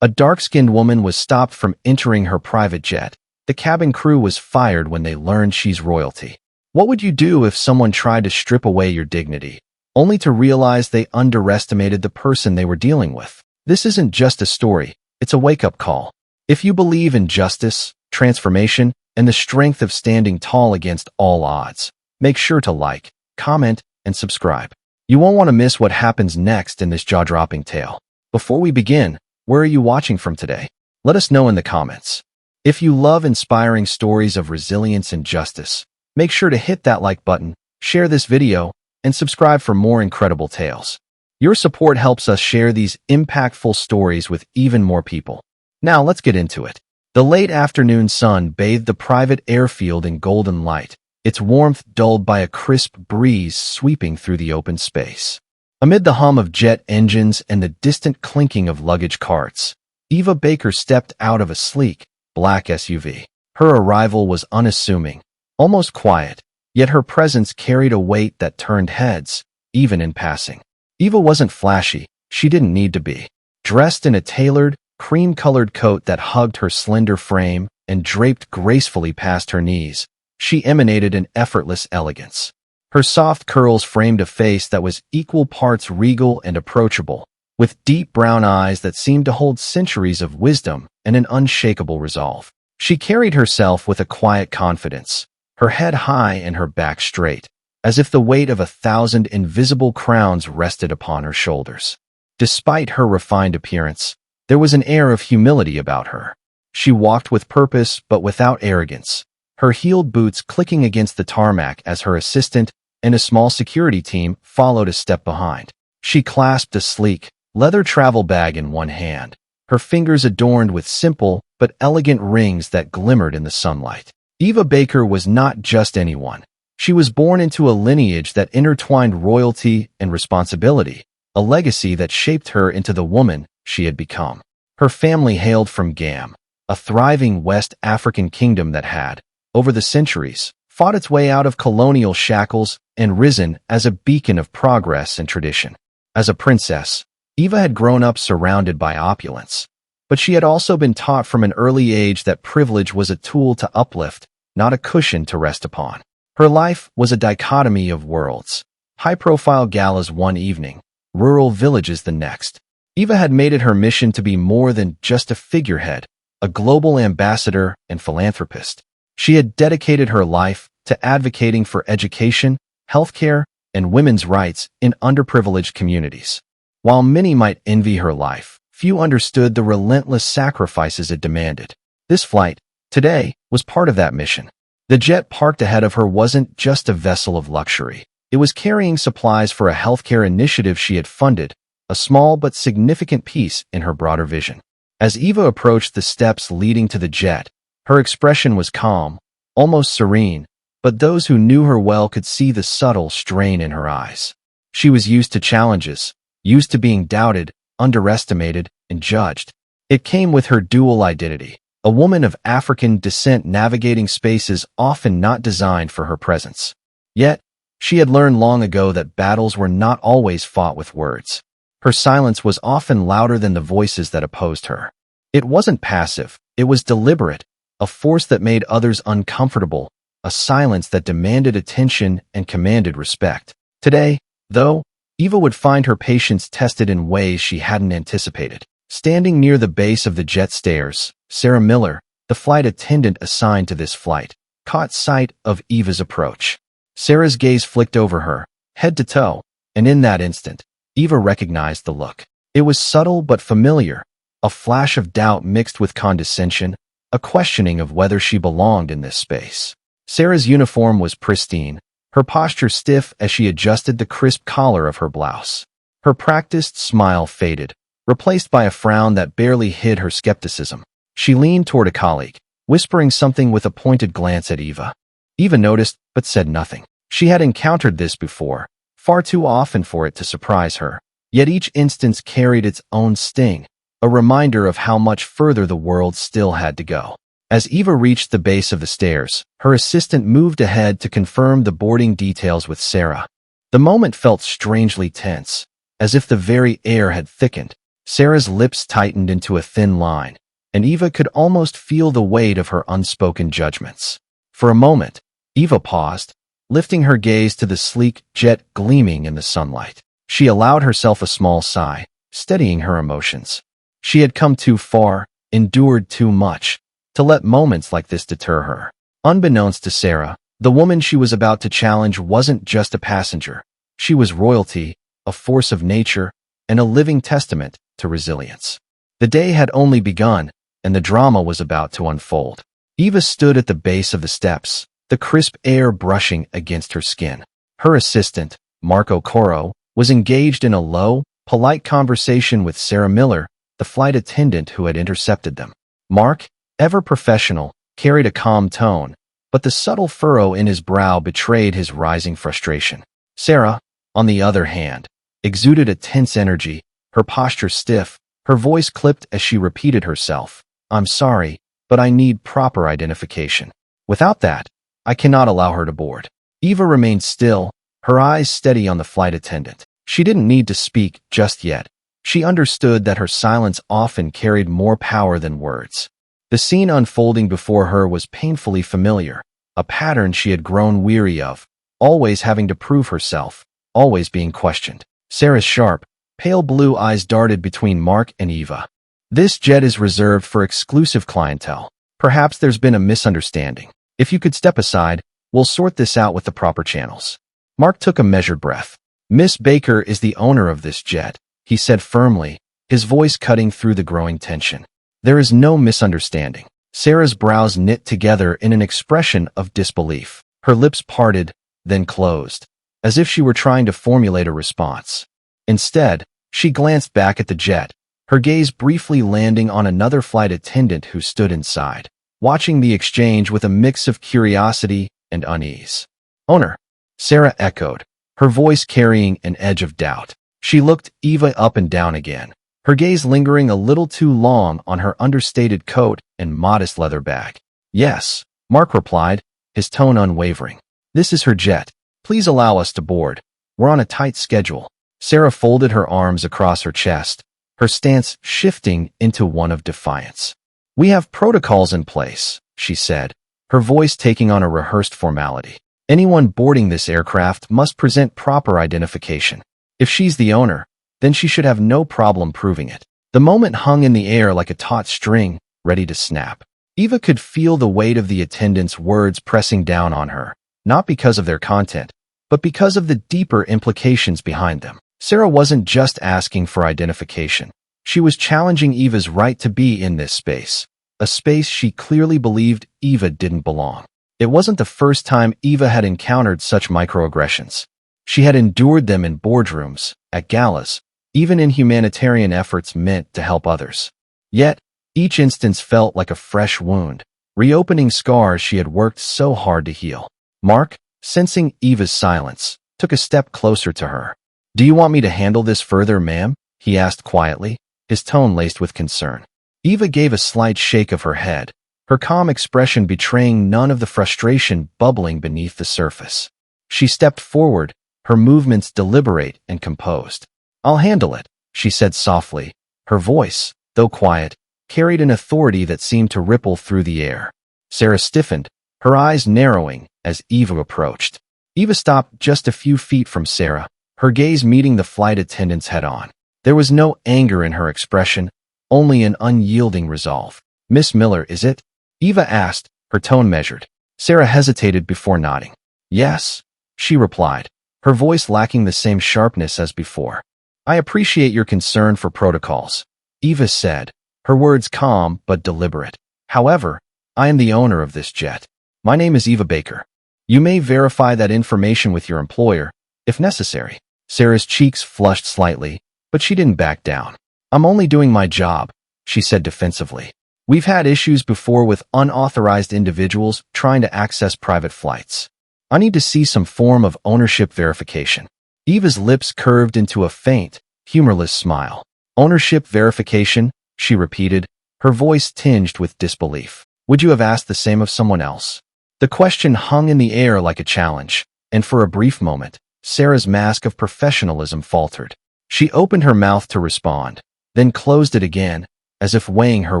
A dark-skinned woman was stopped from entering her private jet. The cabin crew was fired when they learned she's royalty. What would you do if someone tried to strip away your dignity, only to realize they underestimated the person they were dealing with? This isn't just a story, it's a wake-up call. If you believe in justice, transformation, and the strength of standing tall against all odds, make sure to like, comment, and subscribe. You won't want to miss what happens next in this jaw-dropping tale. Before we begin, where are you watching from today? Let us know in the comments. If you love inspiring stories of resilience and justice, make sure to hit that like button, share this video, and subscribe for more incredible tales. Your support helps us share these impactful stories with even more people. Now let's get into it. The late afternoon sun bathed the private airfield in golden light, its warmth dulled by a crisp breeze sweeping through the open space. Amid the hum of jet engines and the distant clinking of luggage carts, Eva Baker stepped out of a sleek, black SUV. Her arrival was unassuming, almost quiet, yet her presence carried a weight that turned heads, even in passing. Eva wasn't flashy, she didn't need to be. Dressed in a tailored, cream-colored coat that hugged her slender frame and draped gracefully past her knees, she emanated an effortless elegance. Her soft curls framed a face that was equal parts regal and approachable, with deep brown eyes that seemed to hold centuries of wisdom and an unshakable resolve. She carried herself with a quiet confidence, her head high and her back straight, as if the weight of 1,000 invisible crowns rested upon her shoulders. Despite her refined appearance, there was an air of humility about her. She walked with purpose but without arrogance, her heeled boots clicking against the tarmac as her assistant and a small security team followed a step behind. She clasped a sleek, leather travel bag in one hand, her fingers adorned with simple but elegant rings that glimmered in the sunlight. Eva Baker was not just anyone. She was born into a lineage that intertwined royalty and responsibility, a legacy that shaped her into the woman she had become. Her family hailed from Gam, a thriving West African kingdom that had, over the centuries, fought its way out of colonial shackles and risen as a beacon of progress and tradition. As a princess, Eva had grown up surrounded by opulence, but she had also been taught from an early age that privilege was a tool to uplift, not a cushion to rest upon. Her life was a dichotomy of worlds, high-profile galas one evening, rural villages the next. Eva had made it her mission to be more than just a figurehead, a global ambassador and philanthropist. She had dedicated her life to advocating for education, healthcare, and women's rights in underprivileged communities. While many might envy her life, few understood the relentless sacrifices it demanded. This flight, today, was part of that mission. The jet parked ahead of her wasn't just a vessel of luxury. It was carrying supplies for a healthcare initiative she had funded, a small but significant piece in her broader vision. As Eva approached the steps leading to the jet, her expression was calm, almost serene, but those who knew her well could see the subtle strain in her eyes. She was used to challenges, used to being doubted, underestimated, and judged. It came with her dual identity, a woman of African descent navigating spaces often not designed for her presence. Yet, she had learned long ago that battles were not always fought with words. Her silence was often louder than the voices that opposed her. It wasn't passive, it was deliberate, a force that made others uncomfortable, a silence that demanded attention and commanded respect. Today, though, Eva would find her patience tested in ways she hadn't anticipated. Standing near the base of the jet stairs, Sarah Miller, the flight attendant assigned to this flight, caught sight of Eva's approach. Sarah's gaze flicked over her, head to toe, and in that instant, Eva recognized the look. It was subtle but familiar, a flash of doubt mixed with condescension, a questioning of whether she belonged in this space. Sarah's uniform was pristine, her posture stiff as she adjusted the crisp collar of her blouse. Her practiced smile faded, replaced by a frown that barely hid her skepticism. She leaned toward a colleague, whispering something with a pointed glance at Eva. Eva noticed, but said nothing. She had encountered this before, far too often for it to surprise her. Yet each instance carried its own sting, a reminder of how much further the world still had to go. As Eva reached the base of the stairs, her assistant moved ahead to confirm the boarding details with Sarah. The moment felt strangely tense, as if the very air had thickened. Sarah's lips tightened into a thin line, and Eva could almost feel the weight of her unspoken judgments. For a moment, Eva paused, lifting her gaze to the sleek jet gleaming in the sunlight. She allowed herself a small sigh, steadying her emotions. She had come too far, endured too much, to let moments like this deter her. Unbeknownst to Sarah, the woman she was about to challenge wasn't just a passenger. She was royalty, a force of nature, and a living testament to resilience. The day had only begun, and the drama was about to unfold. Eva stood at the base of the steps, the crisp air brushing against her skin. Her assistant, Marco Coro, was engaged in a low, polite conversation with Sarah Miller, the flight attendant who had intercepted them. Mark, ever professional, carried a calm tone, but the subtle furrow in his brow betrayed his rising frustration. Sarah, on the other hand, exuded a tense energy, her posture stiff, her voice clipped as she repeated herself, "I'm sorry, but I need proper identification. Without that, I cannot allow her to board." Eva remained still, her eyes steady on the flight attendant. She didn't need to speak just yet. She understood that her silence often carried more power than words. The scene unfolding before her was painfully familiar, a pattern she had grown weary of, always having to prove herself, always being questioned. Sarah's sharp, pale blue eyes darted between Mark and Eva. "This jet is reserved for exclusive clientele. Perhaps there's been a misunderstanding. If you could step aside, we'll sort this out with the proper channels." Mark took a measured breath. "Miss Baker is the owner of this jet," he said firmly, his voice cutting through the growing tension. "There is no misunderstanding." Sarah's brows knit together in an expression of disbelief. Her lips parted, then closed, as if she were trying to formulate a response. Instead, she glanced back at the jet, her gaze briefly landing on another flight attendant who stood inside, watching the exchange with a mix of curiosity and unease. "Owner," Sarah echoed, her voice carrying an edge of doubt. She looked Eva up and down again, her gaze lingering a little too long on her understated coat and modest leather bag. "Yes," Mark replied, his tone unwavering. "This is her jet. Please allow us to board. We're on a tight schedule." Sarah folded her arms across her chest, her stance shifting into one of defiance. "We have protocols in place," she said, her voice taking on a rehearsed formality. "Anyone boarding this aircraft must present proper identification. If she's the owner, then she should have no problem proving it." The moment hung in the air like a taut string, ready to snap. Eva could feel the weight of the attendant's words pressing down on her, not because of their content, but because of the deeper implications behind them. Sarah wasn't just asking for identification. She was challenging Eva's right to be in this space, a space she clearly believed Eva didn't belong. It wasn't the first time Eva had encountered such microaggressions. She had endured them in boardrooms, at galas, even in humanitarian efforts meant to help others. Yet, each instance felt like a fresh wound, reopening scars she had worked so hard to heal. Mark, sensing Eva's silence, took a step closer to her. "Do you want me to handle this further, ma'am?" he asked quietly, his tone laced with concern. Eva gave a slight shake of her head, her calm expression betraying none of the frustration bubbling beneath the surface. She stepped forward, her movements deliberate and composed. "I'll handle it," she said softly. Her voice, though quiet, carried an authority that seemed to ripple through the air. Sarah stiffened, her eyes narrowing as Eva approached. Eva stopped just a few feet from Sarah, her gaze meeting the flight attendant's head-on. There was no anger in her expression, only an unyielding resolve. "Miss Miller, is it?" Eva asked, her tone measured. Sarah hesitated before nodding. "Yes," she replied, her voice lacking the same sharpness as before. "I appreciate your concern for protocols," Eva said, her words calm but deliberate. "However, I am the owner of this jet. My name is Eva Baker. You may verify that information with your employer, if necessary." Sarah's cheeks flushed slightly, but she didn't back down. "I'm only doing my job," she said defensively. "We've had issues before with unauthorized individuals trying to access private flights. I need to see some form of ownership verification." Eva's lips curved into a faint, humorless smile. "Ownership verification," she repeated, her voice tinged with disbelief. "Would you have asked the same of someone else?" The question hung in the air like a challenge, and for a brief moment, Sarah's mask of professionalism faltered. She opened her mouth to respond, then closed it again, as if weighing her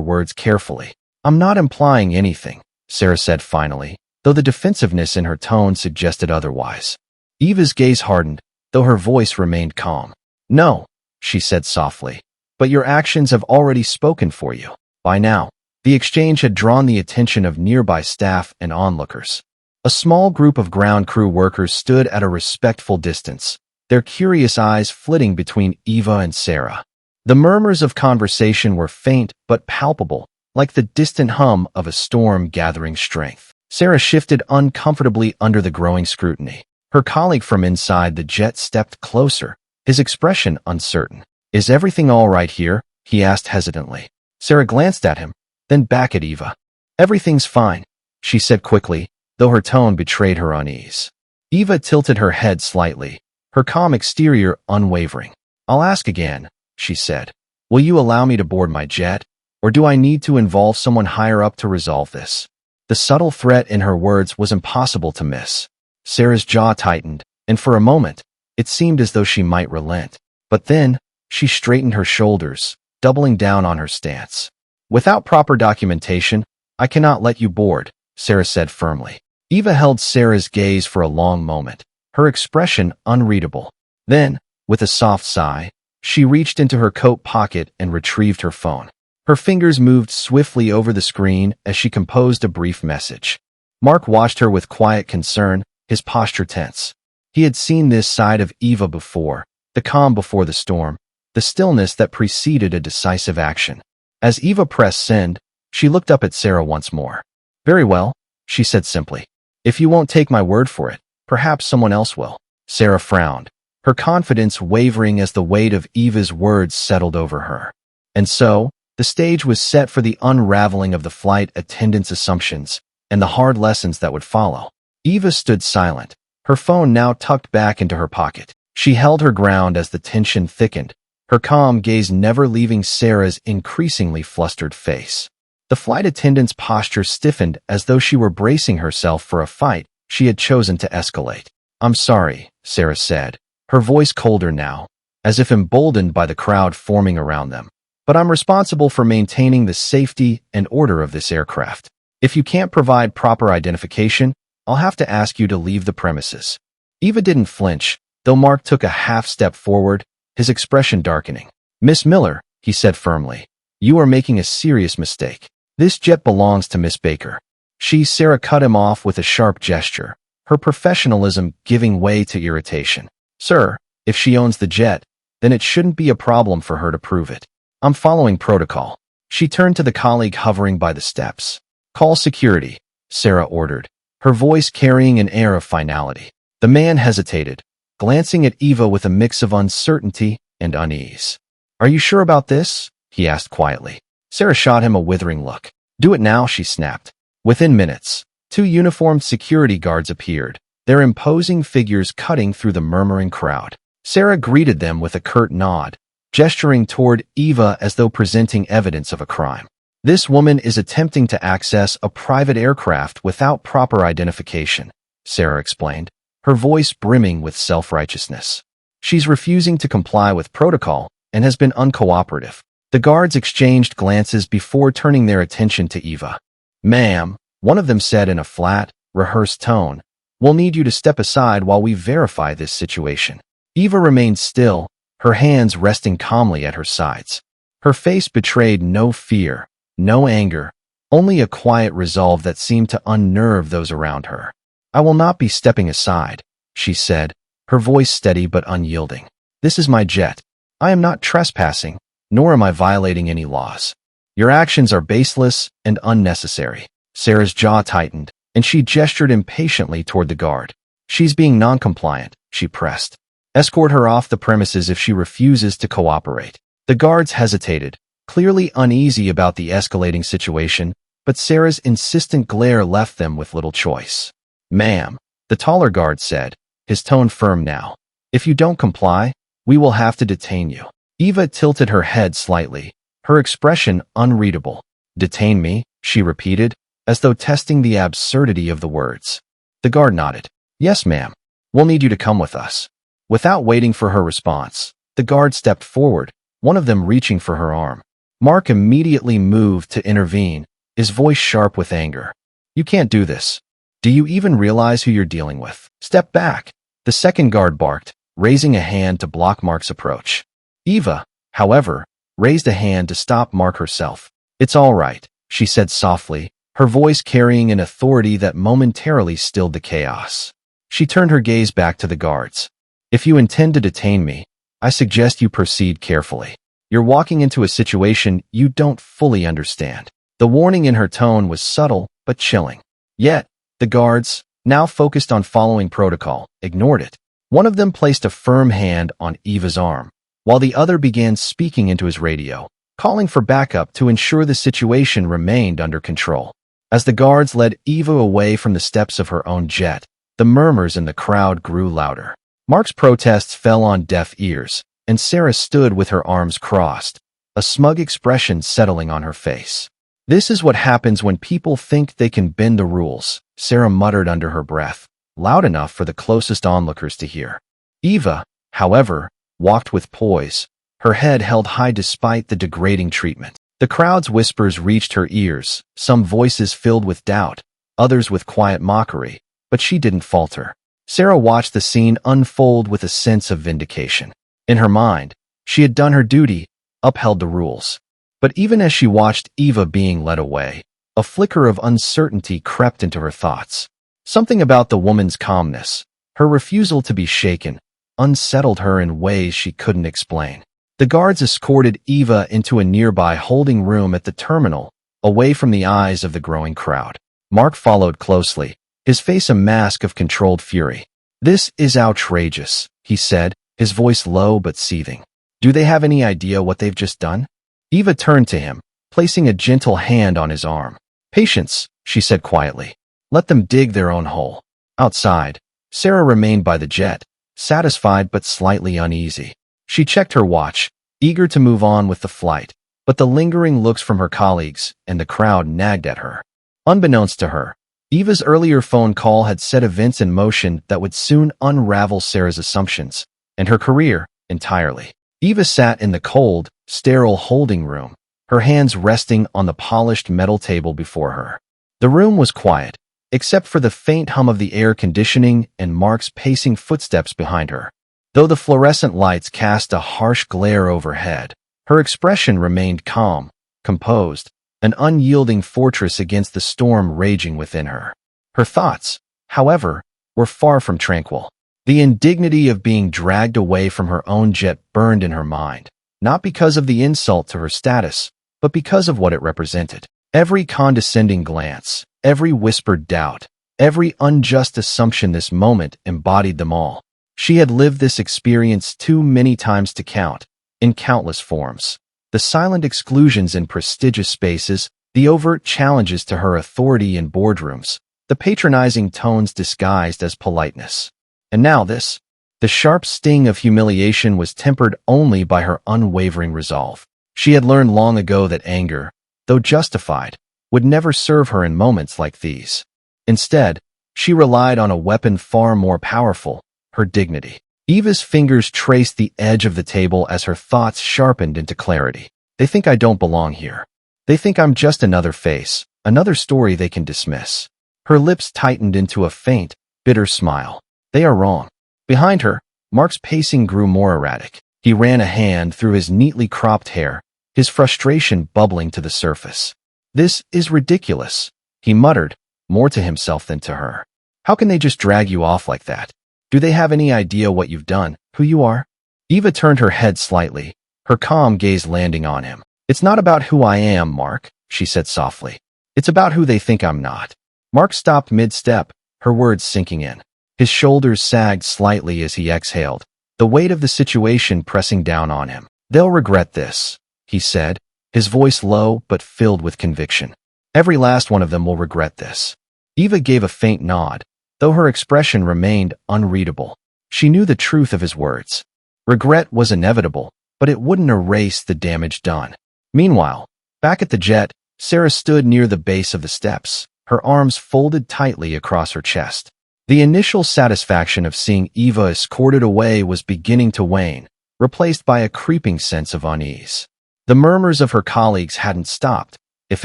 words carefully. I'm not implying anything, Sarah said finally, though the defensiveness in her tone suggested otherwise. Eva's gaze hardened, though her voice remained calm. No, she said softly, but your actions have already spoken for you. By now, the exchange had drawn the attention of nearby staff and onlookers. A small group of ground crew workers stood at a respectful distance, their curious eyes flitting between Eva and Sarah. The murmurs of conversation were faint but palpable, like the distant hum of a storm gathering strength. Sarah shifted uncomfortably under the growing scrutiny. Her colleague from inside the jet stepped closer, his expression uncertain. Is everything all right here? He asked hesitantly. Sarah glanced at him, then back at Eva. Everything's fine, she said quickly, though her tone betrayed her unease. Eva tilted her head slightly, her calm exterior unwavering. I'll ask again, she said. Will you allow me to board my jet, or do I need to involve someone higher up to resolve this? The subtle threat in her words was impossible to miss. Sarah's jaw tightened, and for a moment, it seemed as though she might relent. But then, she straightened her shoulders, doubling down on her stance. Without proper documentation, I cannot let you board, Sarah said firmly. Eva held Sarah's gaze for a long moment, her expression unreadable. Then, with a soft sigh, she reached into her coat pocket and retrieved her phone. Her fingers moved swiftly over the screen as she composed a brief message. Mark watched her with quiet concern, his posture tense. He had seen this side of Eva before, the calm before the storm, the stillness that preceded a decisive action. As Eva pressed send, she looked up at Sarah once more. Very well, she said simply. If you won't take my word for it, perhaps someone else will. Sarah frowned, her confidence wavering as the weight of Eva's words settled over her. And so, the stage was set for the unraveling of the flight attendant's assumptions and the hard lessons that would follow. Eva stood silent, her phone now tucked back into her pocket. She held her ground as the tension thickened, her calm gaze never leaving Sarah's increasingly flustered face. The flight attendant's posture stiffened as though she were bracing herself for a fight she had chosen to escalate. I'm sorry, Sarah said, her voice colder now, as if emboldened by the crowd forming around them. But I'm responsible for maintaining the safety and order of this aircraft. If you can't provide proper identification, I'll have to ask you to leave the premises. Eva didn't flinch, though Mark took a half step forward, his expression darkening. Miss Miller, he said firmly, you are making a serious mistake. This jet belongs to Miss Baker. Sarah cut him off with a sharp gesture, her professionalism giving way to irritation. Sir, if she owns the jet, then it shouldn't be a problem for her to prove it. I'm following protocol. She turned to the colleague hovering by the steps. Call security, Sarah ordered, her voice carrying an air of finality. The man hesitated, glancing at Eva with a mix of uncertainty and unease. Are you sure about this? He asked quietly. Sarah shot him a withering look. Do it now, she snapped. Within minutes, 2 uniformed security guards appeared, their imposing figures cutting through the murmuring crowd. Sarah greeted them with a curt nod, gesturing toward Eva as though presenting evidence of a crime. This woman is attempting to access a private aircraft without proper identification, Sarah explained, her voice brimming with self-righteousness. She's refusing to comply with protocol and has been uncooperative. The guards exchanged glances before turning their attention to Eva. Ma'am, one of them said in a flat, rehearsed tone, we'll need you to step aside while we verify this situation. Eva remained still, her hands resting calmly at her sides. Her face betrayed no fear, no anger, only a quiet resolve that seemed to unnerve those around her. I will not be stepping aside, she said, her voice steady but unyielding. This is my jet. I am not trespassing, nor am I violating any laws. Your actions are baseless and unnecessary. Sarah's jaw tightened, and she gestured impatiently toward the guard. She's being non-compliant, she pressed. Escort her off the premises if she refuses to cooperate. The guards hesitated, clearly uneasy about the escalating situation, but Sarah's insistent glare left them with little choice. Ma'am, the taller guard said, his tone firm now. If you don't comply, we will have to detain you. Eva tilted her head slightly, her expression unreadable. Detain me, she repeated, as though testing the absurdity of the words. The guard nodded. Yes, ma'am. We'll need you to come with us. Without waiting for her response, the guard stepped forward, one of them reaching for her arm. Mark immediately moved to intervene, his voice sharp with anger. You can't do this. Do you even realize who you're dealing with? Step back, the second guard barked, raising a hand to block Mark's approach. Eva, however, raised a hand to stop Mark herself. It's all right, she said softly, her voice carrying an authority that momentarily stilled the chaos. She turned her gaze back to the guards. If you intend to detain me, I suggest you proceed carefully. You're walking into a situation you don't fully understand. The warning in her tone was subtle but chilling. Yet, the guards, now focused on following protocol, ignored it. One of them placed a firm hand on Eva's arm, while the other began speaking into his radio, calling for backup to ensure the situation remained under control. As the guards led Eva away from the steps of her own jet, the murmurs in the crowd grew louder. Mark's protests fell on deaf ears, and Sarah stood with her arms crossed, a smug expression settling on her face. This is what happens when people think they can bend the rules, Sarah muttered under her breath, loud enough for the closest onlookers to hear. Eva, however, walked with poise, her head held high despite the degrading treatment. The crowd's whispers reached her ears, some voices filled with doubt, others with quiet mockery, but she didn't falter. Sarah watched the scene unfold with a sense of vindication. In her mind, she had done her duty, upheld the rules. But even as she watched Eva being led away, a flicker of uncertainty crept into her thoughts. Something about the woman's calmness, her refusal to be shaken, unsettled her in ways she couldn't explain. The guards escorted Eva into a nearby holding room at the terminal, away from the eyes of the growing crowd. Mark followed closely, his face a mask of controlled fury. This is outrageous, he said, his voice low but seething. Do they have any idea what they've just done? Eva turned to him, placing a gentle hand on his arm. Patience, she said quietly. Let them dig their own hole. Outside, Sarah remained by the jet, satisfied but slightly uneasy. She checked her watch, eager to move on with the flight, but the lingering looks from her colleagues and the crowd nagged at her. Unbeknownst to her, Eva's earlier phone call had set events in motion that would soon unravel Sarah's assumptions, and her career, entirely. Eva sat in the cold, sterile holding room, her hands resting on the polished metal table before her. The room was quiet, except for the faint hum of the air conditioning and Mark's pacing footsteps behind her. Though the fluorescent lights cast a harsh glare overhead, her expression remained calm, composed, an unyielding fortress against the storm raging within her. Her thoughts, however, were far from tranquil. The indignity of being dragged away from her own jet burned in her mind, not because of the insult to her status, but because of what it represented. Every condescending glance, every whispered doubt, every unjust assumption this moment embodied them all. She had lived this experience too many times to count, in countless forms. The silent exclusions in prestigious spaces, the overt challenges to her authority in boardrooms, the patronizing tones disguised as politeness. And now this. The sharp sting of humiliation was tempered only by her unwavering resolve. She had learned long ago that anger, though justified, would never serve her in moments like these. Instead, she relied on a weapon far more powerful, her dignity. Eva's fingers traced the edge of the table as her thoughts sharpened into clarity. They think I don't belong here. They think I'm just another face, another story they can dismiss. Her lips tightened into a faint, bitter smile. They are wrong. Behind her, Mark's pacing grew more erratic. He ran a hand through his neatly cropped hair, his frustration bubbling to the surface. This is ridiculous, he muttered, more to himself than to her. How can they just drag you off like that? Do they have any idea what you've done, who you are? Eva turned her head slightly, her calm gaze landing on him. It's not about who I am, Mark, she said softly. It's about who they think I'm not. Mark stopped mid-step, her words sinking in. His shoulders sagged slightly as he exhaled, the weight of the situation pressing down on him. They'll regret this, he said, his voice low but filled with conviction. Every last one of them will regret this. Eva gave a faint nod, though her expression remained unreadable. She knew the truth of his words. Regret was inevitable, but it wouldn't erase the damage done. Meanwhile, back at the jet, Sarah stood near the base of the steps, her arms folded tightly across her chest. The initial satisfaction of seeing Eva escorted away was beginning to wane, replaced by a creeping sense of unease. The murmurs of her colleagues hadn't stopped. If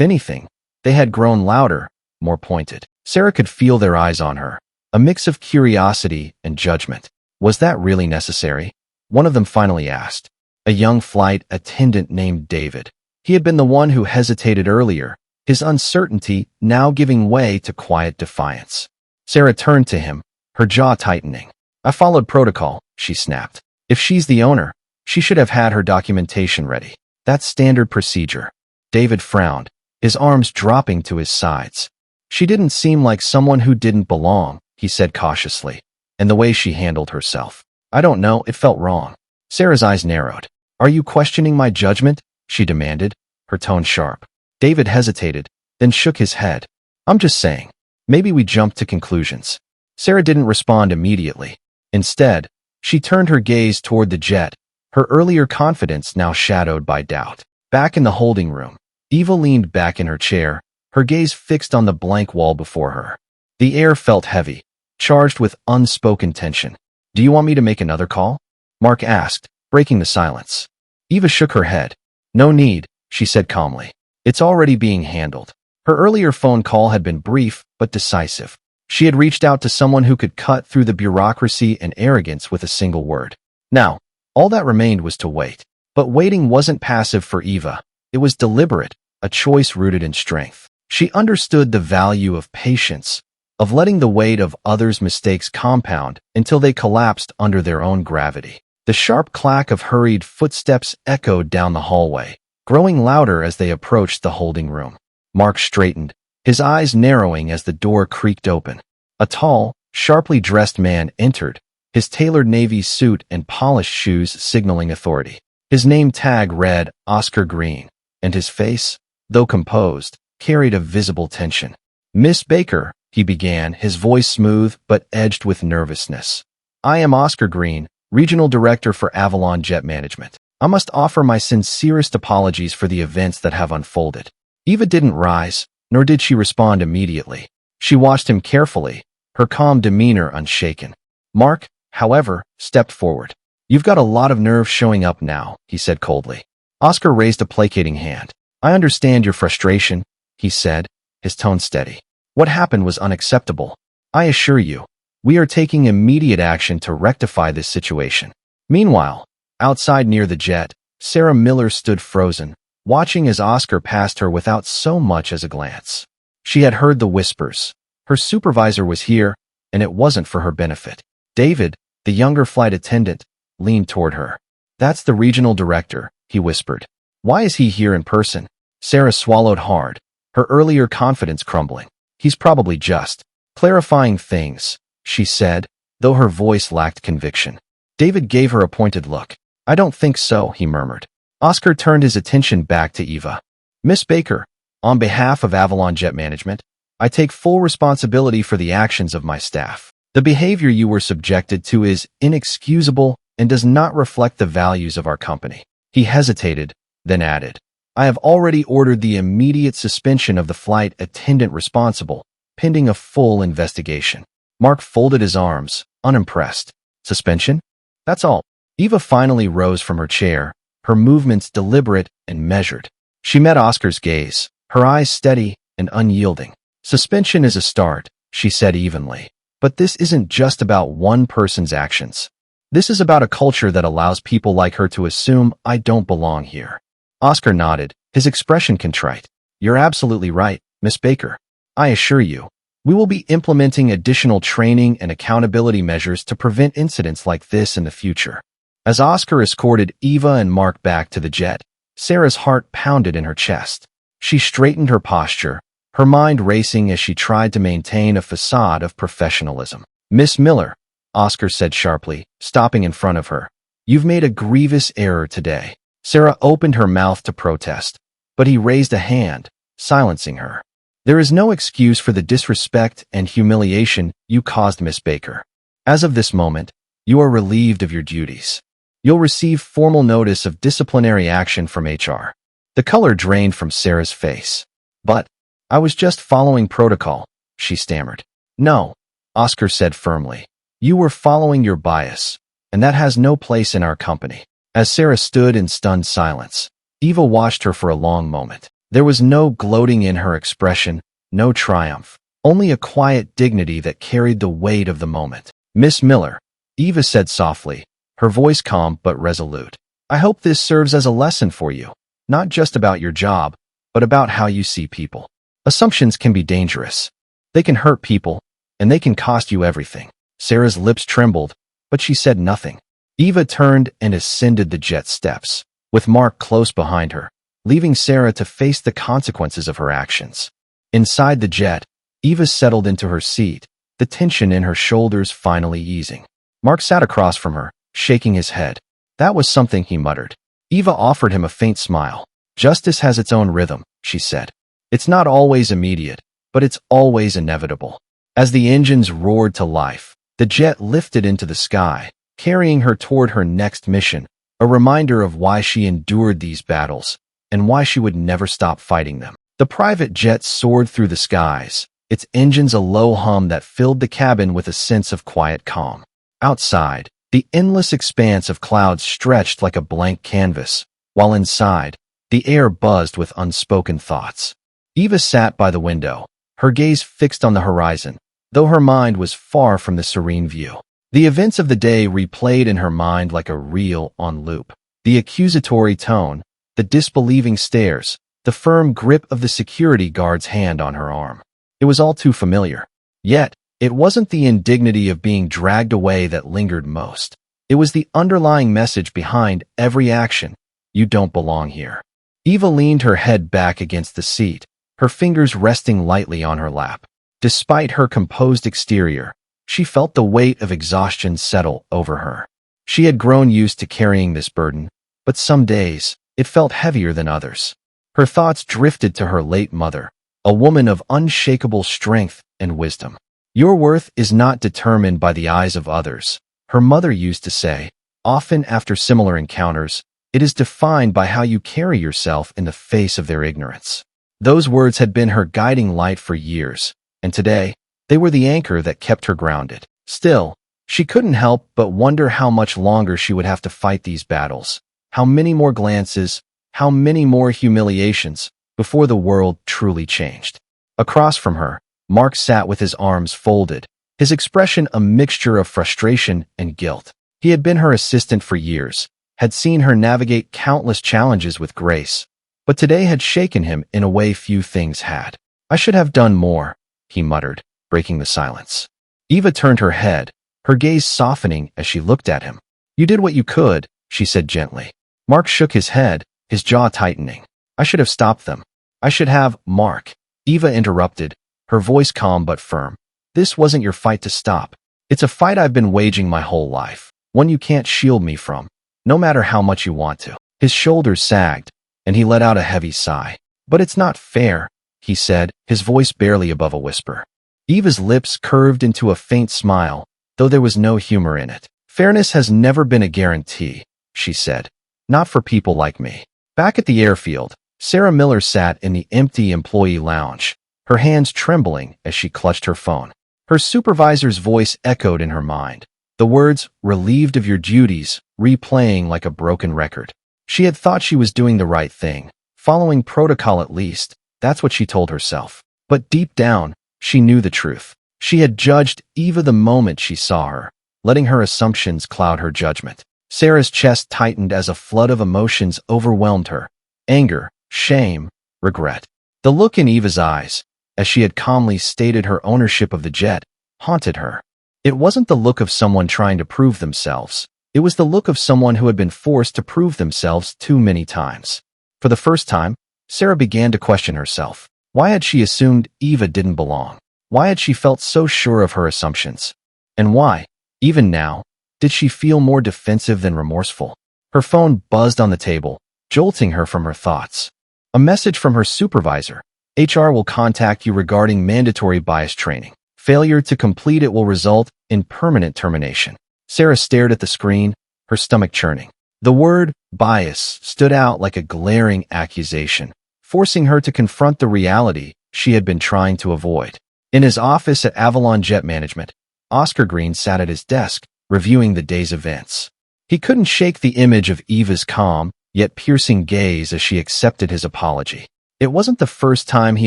anything, they had grown louder, more pointed. Sarah could feel their eyes on her, a mix of curiosity and judgment. Was that really necessary? One of them finally asked. A young flight attendant named David. He had been the one who hesitated earlier, his uncertainty now giving way to quiet defiance. Sarah turned to him, her jaw tightening. I followed protocol, she snapped. If she's the owner, she should have had her documentation ready. That's standard procedure. David frowned, his arms dropping to his sides. She didn't seem like someone who didn't belong, he said cautiously. And the way she handled herself. I don't know, it felt wrong. Sarah's eyes narrowed. Are you questioning my judgment? She demanded, her tone sharp. David hesitated, then shook his head. I'm just saying. Maybe we jumped to conclusions. Sarah didn't respond immediately. Instead, she turned her gaze toward the jet, her earlier confidence now shadowed by doubt. Back in the holding room, Eva leaned back in her chair, her gaze fixed on the blank wall before her. The air felt heavy, charged with unspoken tension. Do you want me to make another call? Mark asked, breaking the silence. Eva shook her head. No need, she said calmly. It's already being handled. Her earlier phone call had been brief but decisive. She had reached out to someone who could cut through the bureaucracy and arrogance with a single word. Now, all that remained was to wait. But waiting wasn't passive for Eva. It was deliberate, a choice rooted in strength. She understood the value of patience, of letting the weight of others' mistakes compound until they collapsed under their own gravity. The sharp clack of hurried footsteps echoed down the hallway, growing louder as they approached the holding room. Mark straightened, his eyes narrowing as the door creaked open. A tall, sharply dressed man entered, his tailored navy suit and polished shoes signaling authority. His name tag read Oscar Green, and his face, though composed, carried a visible tension. Miss Baker, he began, his voice smooth but edged with nervousness. I am Oscar Green, Regional Director for Avalon Jet Management. I must offer my sincerest apologies for the events that have unfolded. Eva didn't rise, nor did she respond immediately. She watched him carefully, her calm demeanor unshaken. Mark, however, stepped forward. You've got a lot of nerve showing up now, he said coldly. Oscar raised a placating hand. I understand your frustration, he said, his tone steady. What happened was unacceptable. I assure you, we are taking immediate action to rectify this situation. Meanwhile, outside near the jet, Sarah Miller stood frozen, watching as Oscar passed her without so much as a glance. She had heard the whispers. Her supervisor was here, and it wasn't for her benefit. David, the younger flight attendant, leaned toward her. That's the regional director, he whispered. Why is he here in person? Sarah swallowed hard, her earlier confidence crumbling. He's probably just clarifying things, she said, though her voice lacked conviction. David gave her a pointed look. I don't think so, he murmured. Oscar turned his attention back to Eva. Miss Baker, on behalf of Avalon Jet Management, I take full responsibility for the actions of my staff. The behavior you were subjected to is inexcusable and does not reflect the values of our company. He hesitated, then added, I have already ordered the immediate suspension of the flight attendant responsible, pending a full investigation. Mark folded his arms, unimpressed. Suspension? That's all. Eva finally rose from her chair, her movements deliberate and measured. She met Oscar's gaze, her eyes steady and unyielding. Suspension is a start, she said evenly. But this isn't just about one person's actions. This is about a culture that allows people like her to assume I don't belong here. Oscar nodded, his expression contrite. You're absolutely right, Miss Baker. I assure you, we will be implementing additional training and accountability measures to prevent incidents like this in the future. As Oscar escorted Eva and Mark back to the jet, Sarah's heart pounded in her chest. She straightened her posture, her mind racing as she tried to maintain a facade of professionalism. Miss Miller, Oscar said sharply, stopping in front of her. You've made a grievous error today. Sarah opened her mouth to protest, but he raised a hand, silencing her. There is no excuse for the disrespect and humiliation you caused, Miss Baker. As of this moment, you are relieved of your duties. You'll receive formal notice of disciplinary action from HR. The color drained from Sarah's face. But I was just following protocol, she stammered. No, Oscar said firmly. You were following your bias, and that has no place in our company. As Sarah stood in stunned silence, Eva watched her for a long moment. There was no gloating in her expression, no triumph, only a quiet dignity that carried the weight of the moment. "Miss Miller," Eva said softly, her voice calm but resolute. "I hope this serves as a lesson for you, not just about your job, but about how you see people. Assumptions can be dangerous. They can hurt people, and they can cost you everything." Sarah's lips trembled, but she said nothing. Eva turned and ascended the jet steps, with Mark close behind her, leaving Sarah to face the consequences of her actions. Inside the jet, Eva settled into her seat, the tension in her shoulders finally easing. Mark sat across from her, shaking his head. "That was something," he muttered. Eva offered him a faint smile. "Justice has its own rhythm," she said. "It's not always immediate, but it's always inevitable." As the engines roared to life, the jet lifted into the sky, carrying her toward her next mission, a reminder of why she endured these battles and why she would never stop fighting them. The private jet soared through the skies, its engines a low hum that filled the cabin with a sense of quiet calm. Outside, the endless expanse of clouds stretched like a blank canvas, while inside, the air buzzed with unspoken thoughts. Eva sat by the window, her gaze fixed on the horizon, though her mind was far from the serene view. The events of the day replayed in her mind like a reel on loop. The accusatory tone, the disbelieving stares, the firm grip of the security guard's hand on her arm. It was all too familiar. Yet, it wasn't the indignity of being dragged away that lingered most. It was the underlying message behind every action: "You don't belong here." Eva leaned her head back against the seat, her fingers resting lightly on her lap. Despite her composed exterior, she felt the weight of exhaustion settle over her. She had grown used to carrying this burden, but some days, it felt heavier than others. Her thoughts drifted to her late mother, a woman of unshakable strength and wisdom. "Your worth is not determined by the eyes of others," her mother used to say, often after similar encounters. "It is defined by how you carry yourself in the face of their ignorance." Those words had been her guiding light for years, and today, they were the anchor that kept her grounded. Still, she couldn't help but wonder how much longer she would have to fight these battles, how many more glances, how many more humiliations, before the world truly changed. Across from her, Mark sat with his arms folded, his expression a mixture of frustration and guilt. He had been her assistant for years, had seen her navigate countless challenges with grace, but today had shaken him in a way few things had. "I should have done more," he muttered, breaking the silence. Eva turned her head, her gaze softening as she looked at him. "You did what you could," she said gently. Mark shook his head, his jaw tightening. "I should have stopped them. I should have—" "Mark," Eva interrupted, her voice calm but firm. "This wasn't your fight to stop. It's a fight I've been waging my whole life, one you can't shield me from, no matter how much you want to." His shoulders sagged, and he let out a heavy sigh. "But it's not fair," he said, his voice barely above a whisper. Eva's lips curved into a faint smile, though there was no humor in it. "Fairness has never been a guarantee," she said. "Not for people like me." Back at the airfield, Sarah Miller sat in the empty employee lounge, her hands trembling as she clutched her phone. Her supervisor's voice echoed in her mind, the words, "relieved of your duties," replaying like a broken record. She had thought she was doing the right thing, following protocol at least, that's what she told herself. But deep down, she knew the truth. She had judged Eva the moment she saw her, letting her assumptions cloud her judgment. Sarah's chest tightened as a flood of emotions overwhelmed her: anger, shame, regret. The look in Eva's eyes, as she had calmly stated her ownership of the jet, haunted her. It wasn't the look of someone trying to prove themselves. It was the look of someone who had been forced to prove themselves too many times. For the first time, Sarah began to question herself. Why had she assumed Eva didn't belong? Why had she felt so sure of her assumptions? And why, even now, did she feel more defensive than remorseful? Her phone buzzed on the table, jolting her from her thoughts. A message from her supervisor. HR will contact you regarding mandatory bias training. Failure to complete it will result in permanent termination. Sarah stared at the screen, her stomach churning. The word bias stood out like a glaring accusation, forcing her to confront the reality she had been trying to avoid. In his office at Avalon Jet Management, Oscar Green sat at his desk, reviewing the day's events. He couldn't shake the image of Eva's calm, yet piercing gaze as she accepted his apology. It wasn't the first time he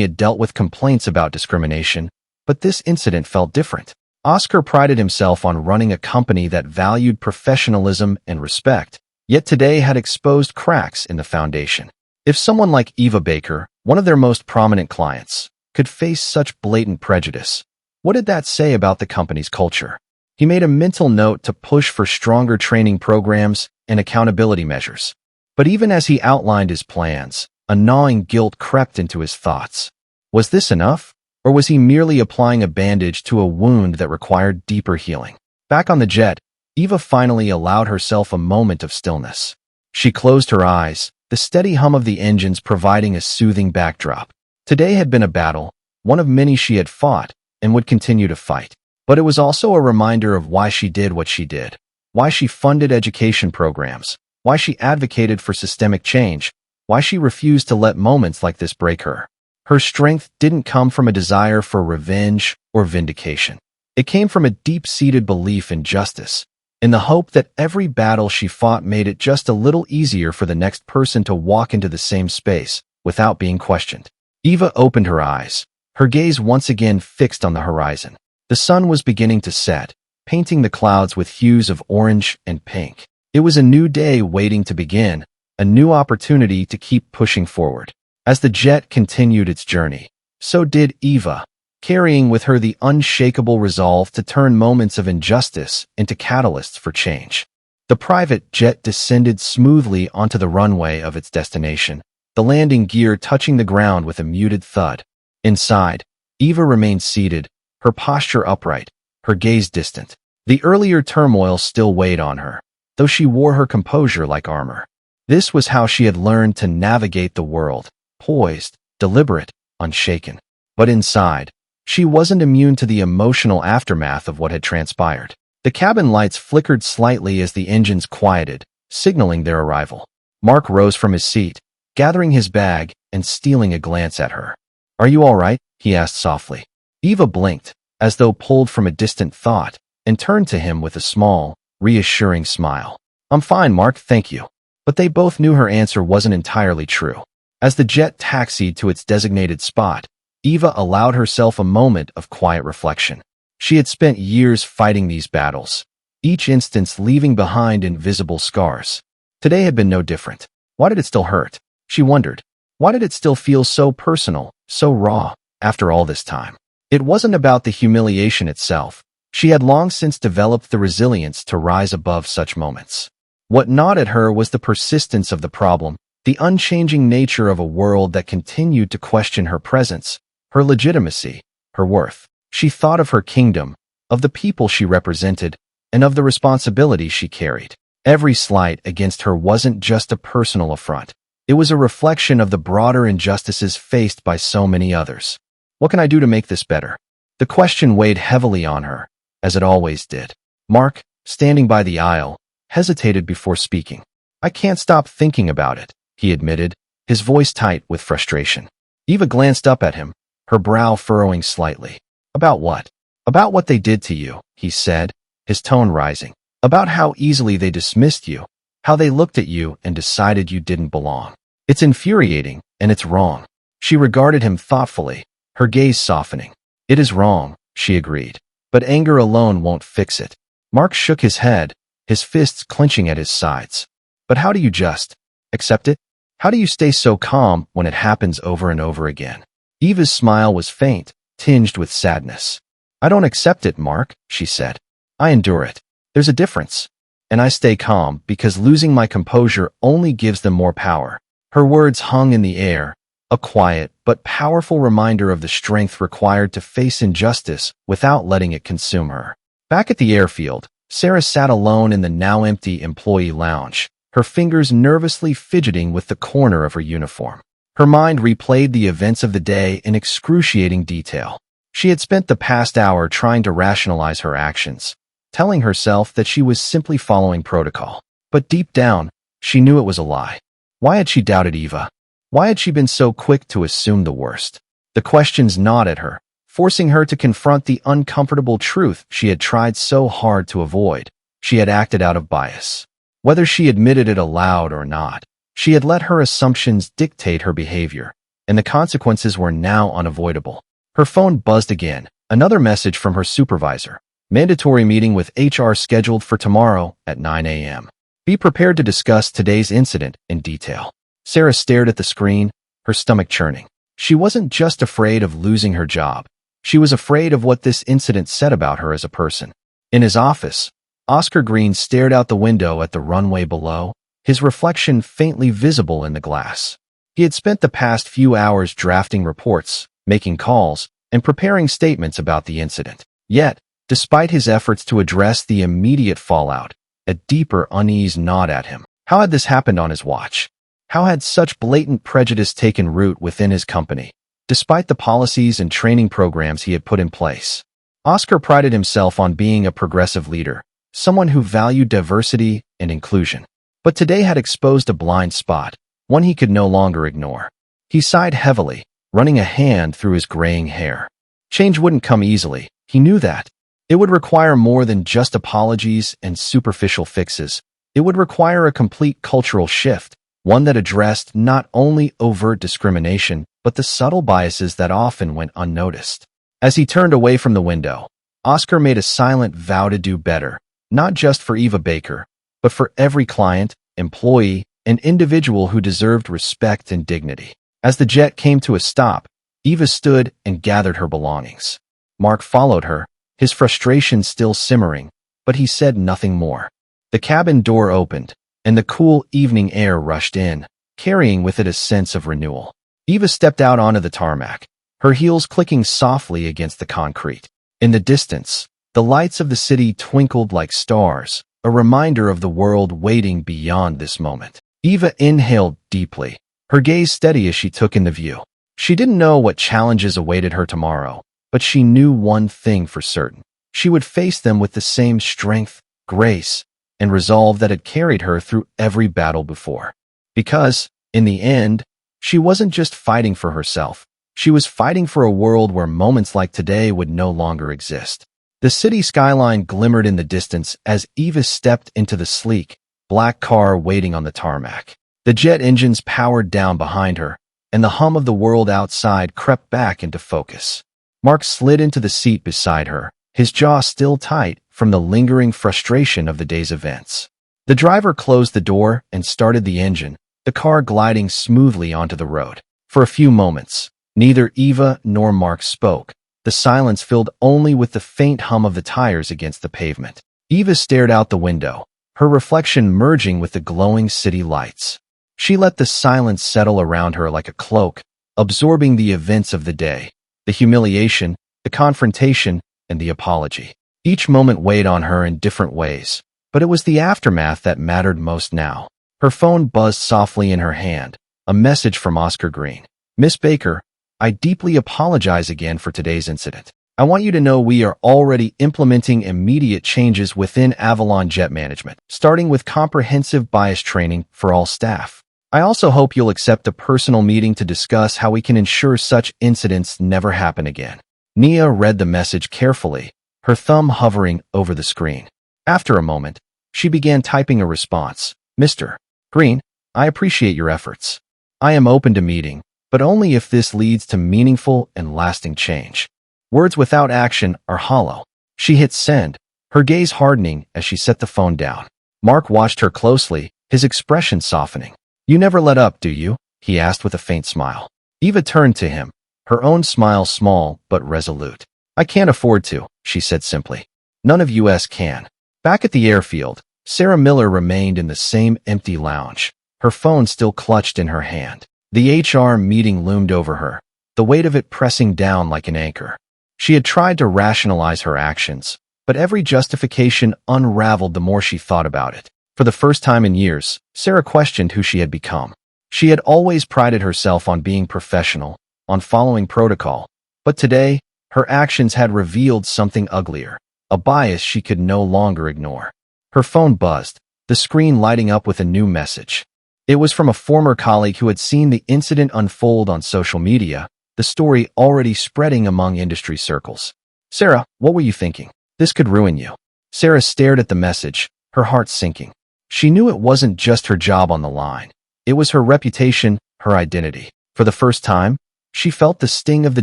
had dealt with complaints about discrimination, but this incident felt different. Oscar prided himself on running a company that valued professionalism and respect, yet today had exposed cracks in the foundation. If someone like Eva Baker, one of their most prominent clients, could face such blatant prejudice, what did that say about the company's culture? He made a mental note to push for stronger training programs and accountability measures. But even as he outlined his plans, a gnawing guilt crept into his thoughts. Was this enough? Or was he merely applying a bandage to a wound that required deeper healing? Back on the jet, Eva finally allowed herself a moment of stillness. She closed her eyes, the steady hum of the engines providing a soothing backdrop. Today had been a battle, one of many she had fought and would continue to fight. But it was also a reminder of why she did what she did, why she funded education programs, why she advocated for systemic change, why she refused to let moments like this break her. Her strength didn't come from a desire for revenge or vindication. It came from a deep-seated belief in justice, in the hope that every battle she fought made it just a little easier for the next person to walk into the same space without being questioned. Eva opened her eyes, her gaze once again fixed on the horizon. The sun was beginning to set, painting the clouds with hues of orange and pink. It was a new day waiting to begin, a new opportunity to keep pushing forward. As the jet continued its journey, so did Eva, carrying with her the unshakable resolve to turn moments of injustice into catalysts for change. The private jet descended smoothly onto the runway of its destination, the landing gear touching the ground with a muted thud. Inside, Eva remained seated, her posture upright, her gaze distant. The earlier turmoil still weighed on her, though she wore her composure like armor. This was how she had learned to navigate the world, poised, deliberate, unshaken. But inside, she wasn't immune to the emotional aftermath of what had transpired. The cabin lights flickered slightly as the engines quieted, signaling their arrival. Mark rose from his seat, gathering his bag and stealing a glance at her. "Are you all right?" he asked softly. Eva blinked, as though pulled from a distant thought, and turned to him with a small, reassuring smile. "I'm fine, Mark, thank you." But they both knew her answer wasn't entirely true. As the jet taxied to its designated spot, Eva allowed herself a moment of quiet reflection. She had spent years fighting these battles, each instance leaving behind invisible scars. Today had been no different. Why did it still hurt? She wondered. Why did it still feel so personal, so raw, after all this time? It wasn't about the humiliation itself. She had long since developed the resilience to rise above such moments. What gnawed at her was the persistence of the problem, the unchanging nature of a world that continued to question her presence, her legitimacy, her worth. She thought of her kingdom, of the people she represented, and of the responsibility she carried. Every slight against her wasn't just a personal affront. It was a reflection of the broader injustices faced by so many others. What can I do to make this better? The question weighed heavily on her, as it always did. Mark, standing by the aisle, hesitated before speaking. "I can't stop thinking about it," he admitted, his voice tight with frustration. Eva glanced up at him, her brow furrowing slightly. "About what?" "About what they did to you," he said, his tone rising. "About how easily they dismissed you, how they looked at you and decided you didn't belong. It's infuriating, and it's wrong." She regarded him thoughtfully, her gaze softening. "It is wrong," she agreed, "but anger alone won't fix it." Mark shook his head, his fists clenching at his sides. "But how do you just accept it? How do you stay so calm when it happens over and over again?" Eva's smile was faint, tinged with sadness. "I don't accept it, Mark," she said. "I endure it. There's a difference. And I stay calm because losing my composure only gives them more power." Her words hung in the air, a quiet but powerful reminder of the strength required to face injustice without letting it consume her. Back at the airfield, Sarah sat alone in the now empty employee lounge, her fingers nervously fidgeting with the corner of her uniform. Her mind replayed the events of the day in excruciating detail. She had spent the past hour trying to rationalize her actions, telling herself that she was simply following protocol. But deep down, she knew it was a lie. Why had she doubted Eva? Why had she been so quick to assume the worst? The questions gnawed at her, forcing her to confront the uncomfortable truth she had tried so hard to avoid. She had acted out of bias. Whether she admitted it aloud or not, she had let her assumptions dictate her behavior, and the consequences were now unavoidable. Her phone buzzed again, another message from her supervisor. Mandatory meeting with HR scheduled for tomorrow at 9 a.m. Be prepared to discuss today's incident in detail. Sarah stared at the screen, her stomach churning. She wasn't just afraid of losing her job. She was afraid of what this incident said about her as a person. In his office, Oscar Green stared out the window at the runway below, his reflection faintly visible in the glass. He had spent the past few hours drafting reports, making calls, and preparing statements about the incident. Yet, despite his efforts to address the immediate fallout, a deeper unease gnawed at him. How had this happened on his watch? How had such blatant prejudice taken root within his company, despite the policies and training programs he had put in place? Oscar prided himself on being a progressive leader, someone who valued diversity and inclusion. But today had exposed a blind spot, one he could no longer ignore. He sighed heavily, running a hand through his graying hair. Change wouldn't come easily, he knew that. It would require more than just apologies and superficial fixes. It would require a complete cultural shift, one that addressed not only overt discrimination, but the subtle biases that often went unnoticed. As he turned away from the window, Oscar made a silent vow to do better, not just for Eva Baker, but for every client, employee, and individual who deserved respect and dignity. As the jet came to a stop, Eva stood and gathered her belongings. Mark followed her, his frustration still simmering, but he said nothing more. The cabin door opened, and the cool evening air rushed in, carrying with it a sense of renewal. Eva stepped out onto the tarmac, her heels clicking softly against the concrete. In the distance, the lights of the city twinkled like stars, a reminder of the world waiting beyond this moment. Eva inhaled deeply, her gaze steady as she took in the view. She didn't know what challenges awaited her tomorrow, but she knew one thing for certain. She would face them with the same strength, grace, and resolve that had carried her through every battle before. Because, in the end, she wasn't just fighting for herself. She was fighting for a world where moments like today would no longer exist. The city skyline glimmered in the distance as Eva stepped into the sleek, black car waiting on the tarmac. The jet engines powered down behind her, and the hum of the world outside crept back into focus. Mark slid into the seat beside her, his jaw still tight from the lingering frustration of the day's events. The driver closed the door and started the engine, the car gliding smoothly onto the road. For a few moments, neither Eva nor Mark spoke, the silence filled only with the faint hum of the tires against the pavement. Eva stared out the window, her reflection merging with the glowing city lights. She let the silence settle around her like a cloak, absorbing the events of the day, the humiliation, the confrontation, and the apology. Each moment weighed on her in different ways, but it was the aftermath that mattered most now. Her phone buzzed softly in her hand, a message from Oscar Green. Miss Baker, I deeply apologize again for today's incident. I want you to know we are already implementing immediate changes within Avalon Jet Management, starting with comprehensive bias training for all staff. I also hope you'll accept a personal meeting to discuss how we can ensure such incidents never happen again. Nia read the message carefully, her thumb hovering over the screen. After a moment, she began typing a response. Mr. Green, I appreciate your efforts. I am open to meeting, but only if this leads to meaningful and lasting change. Words without action are hollow. She hit send, her gaze hardening as she set the phone down. Mark watched her closely, his expression softening. You never let up, do you? He asked with a faint smile. Eva turned to him, her own smile small but resolute. I can't afford to, she said simply. None of us can. Back at the airfield, Sarah Miller remained in the same empty lounge, her phone still clutched in her hand. The HR meeting loomed over her, the weight of it pressing down like an anchor. She had tried to rationalize her actions, but every justification unraveled the more she thought about it. For the first time in years, Sarah questioned who she had become. She had always prided herself on being professional, on following protocol, but today, her actions had revealed something uglier, a bias she could no longer ignore. Her phone buzzed, the screen lighting up with a new message. It was from a former colleague who had seen the incident unfold on social media, the story already spreading among industry circles. Sarah, what were you thinking? This could ruin you. Sarah stared at the message, her heart sinking. She knew it wasn't just her job on the line. It was her reputation, her identity. For the first time, she felt the sting of the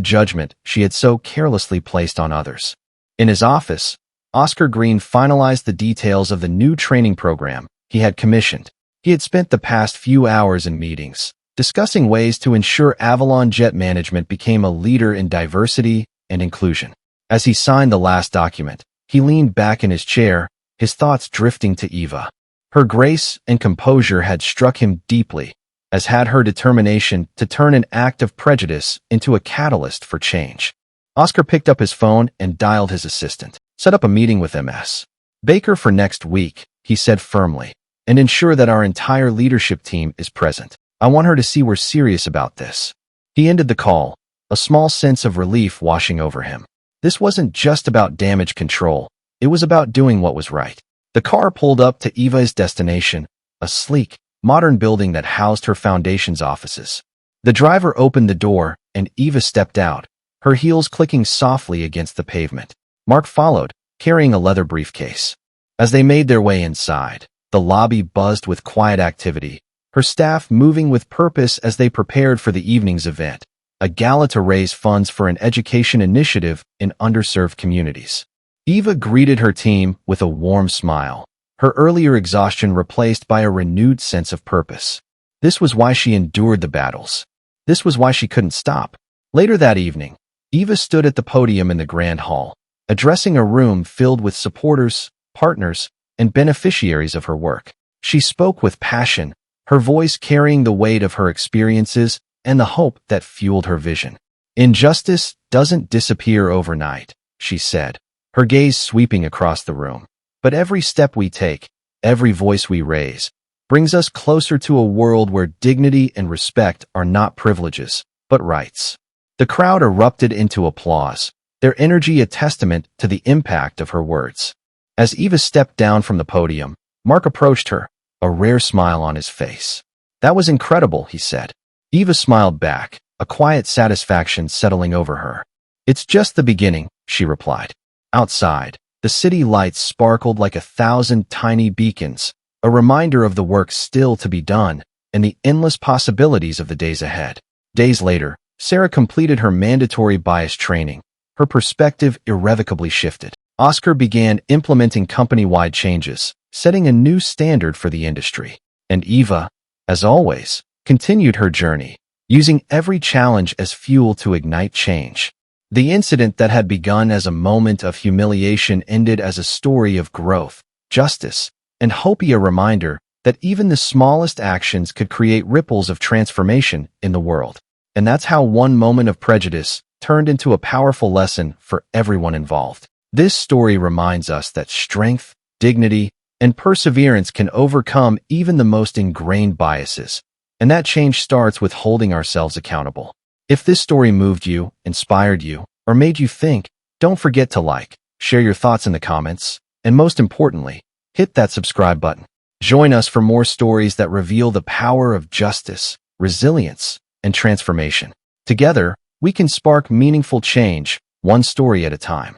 judgment she had so carelessly placed on others. In his office, Oscar Green finalized the details of the new training program he had commissioned. He had spent the past few hours in meetings, discussing ways to ensure Avalon Jet Management became a leader in diversity and inclusion. As he signed the last document, he leaned back in his chair, his thoughts drifting to Eva. Her grace and composure had struck him deeply, as had her determination to turn an act of prejudice into a catalyst for change. Oscar picked up his phone and dialed his assistant. "Set up a meeting with Ms. Baker for next week," he said firmly, "and ensure that our entire leadership team is present. I want her to see we're serious about this." He ended the call, a small sense of relief washing over him. This wasn't just about damage control. It was about doing what was right. The car pulled up to Eva's destination, a sleek, modern building that housed her foundation's offices. The driver opened the door, and Eva stepped out, her heels clicking softly against the pavement. Mark followed, carrying a leather briefcase. As they made their way inside, the lobby buzzed with quiet activity, her staff moving with purpose as they prepared for the evening's event, a gala to raise funds for an education initiative in underserved communities. Eva greeted her team with a warm smile, her earlier exhaustion replaced by a renewed sense of purpose. This was why she endured the battles. This was why she couldn't stop. Later that evening, Eva stood at the podium in the Grand Hall, addressing a room filled with supporters, partners, and beneficiaries of her work. She spoke with passion, her voice carrying the weight of her experiences and the hope that fueled her vision. "Injustice doesn't disappear overnight," she said, her gaze sweeping across the room. "But every step we take, every voice we raise, brings us closer to a world where dignity and respect are not privileges, but rights." The crowd erupted into applause, their energy a testament to the impact of her words. As Eva stepped down from the podium, Mark approached her, a rare smile on his face. "That was incredible," he said. Eva smiled back, a quiet satisfaction settling over her. "It's just the beginning," she replied. Outside, the city lights sparkled like 1,000 tiny beacons, a reminder of the work still to be done and the endless possibilities of the days ahead. Days later, Sarah completed her mandatory bias training. Her perspective irrevocably shifted. Oscar began implementing company-wide changes, setting a new standard for the industry. And Eva, as always, continued her journey, using every challenge as fuel to ignite change. The incident that had begun as a moment of humiliation ended as a story of growth, justice, and hope, a reminder that even the smallest actions could create ripples of transformation in the world. And that's how one moment of prejudice turned into a powerful lesson for everyone involved. This story reminds us that strength, dignity, and perseverance can overcome even the most ingrained biases, and that change starts with holding ourselves accountable. If this story moved you, inspired you, or made you think, don't forget to like, share your thoughts in the comments, and most importantly, hit that subscribe button. Join us for more stories that reveal the power of justice, resilience, and transformation. Together, we can spark meaningful change, one story at a time.